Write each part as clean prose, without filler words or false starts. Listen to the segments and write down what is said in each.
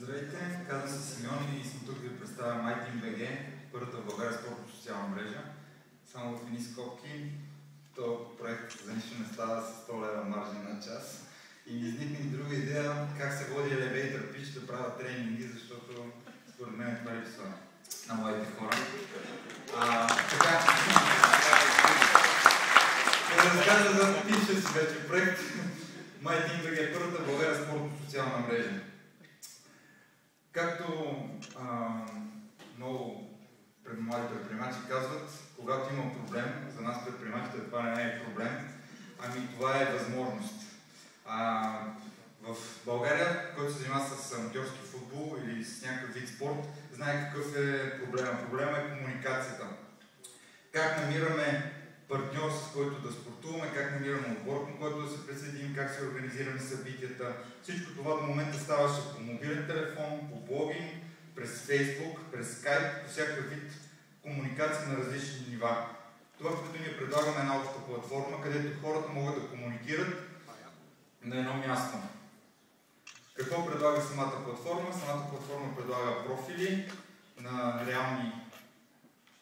Здравейте, казвам се Симеон и съм тук да ви представя MyTeam.bg, първата в България спортно-социална мрежа. Само в едни скобки, този проект за нищо не става с 100 лева маржи на час. И ми изникна и друга идея, как се води елевейтър пич да правя тренинги, защото според мен това липсва на моите хора. Така, да разказва за пиша си вече проект. MyTeam.bg е първата в България спортно-социална мрежа. Както много млади предприемачи казват, когато има проблем, за нас предприемачите това не е проблем, ами това е възможност. В България, който се занимава с аматьорски футбол или с някакъв вид спорт, знае какъв е проблема. Проблема е комуникацията. Как намираме партньор, с който да спортуваме, как намираме отбор, към който да се присъединим, как се организираме събитията. Всичко това до момента ставаше по мобилен телефон, по блогинг, през Фейсбук, през Скайп, по всякакъв вид комуникация на различни нива. Това, което ние предлагаме, е една обща платформа, където хората могат да комуникират на едно място. Какво предлага самата платформа? Самата платформа предлага профили на реални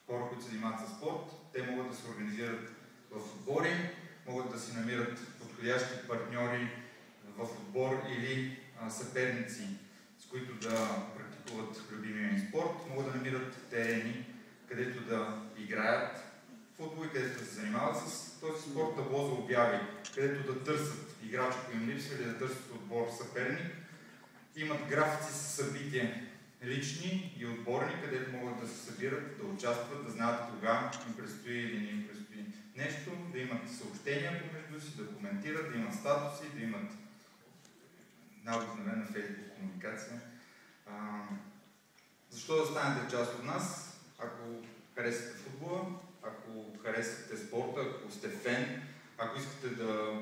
хора, които се занимават с спорт. Те могат да се организират в отбори, могат да си намират подходящи партньори в отбор или съперници, с които да практикуват любимия им спорт. Могат да намират терени, където да играят футбол и където да се занимават с този спорт, табло за обяви, където да търсят играч, ако им липсва, или да търсят отбор съперник. Имат графици с събития, лични и отборни, където могат да се събират, да участват, да знаят кога им предстои или не им предстои нещо, да имат съобщения помежду си, да коментират, да имат статуси, да имат най-обикновена Facebook комуникация. Защо да станете част от нас? Ако харесате футбола, ако харесате спорта, ако сте фен, ако искате да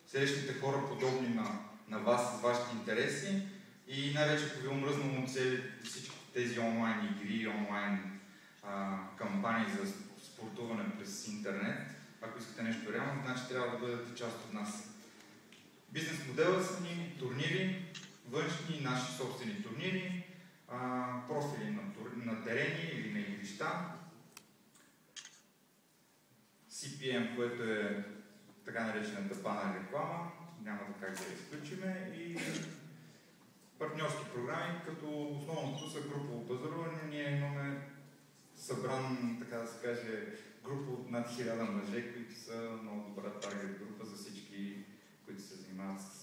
срещнете хора подобни на вас с вашите интереси, и най-вече ако ви е омръзнало всички тези онлайн игри, онлайн кампании за спортуване през интернет, ако искате нещо реално, значи трябва да бъдете част от нас. Бизнес модела са ни турнири, външни наши собствени турнири, профили на терени или на игрища, CPM, което е така наречената банер реклама, няма да как да я изключиме, и партньорски програми, като основното са групово пазаруване. Ние имаме събран, така да се каже, група от над 1000 мъже, които са много добра таргет група за всички, които се занимават с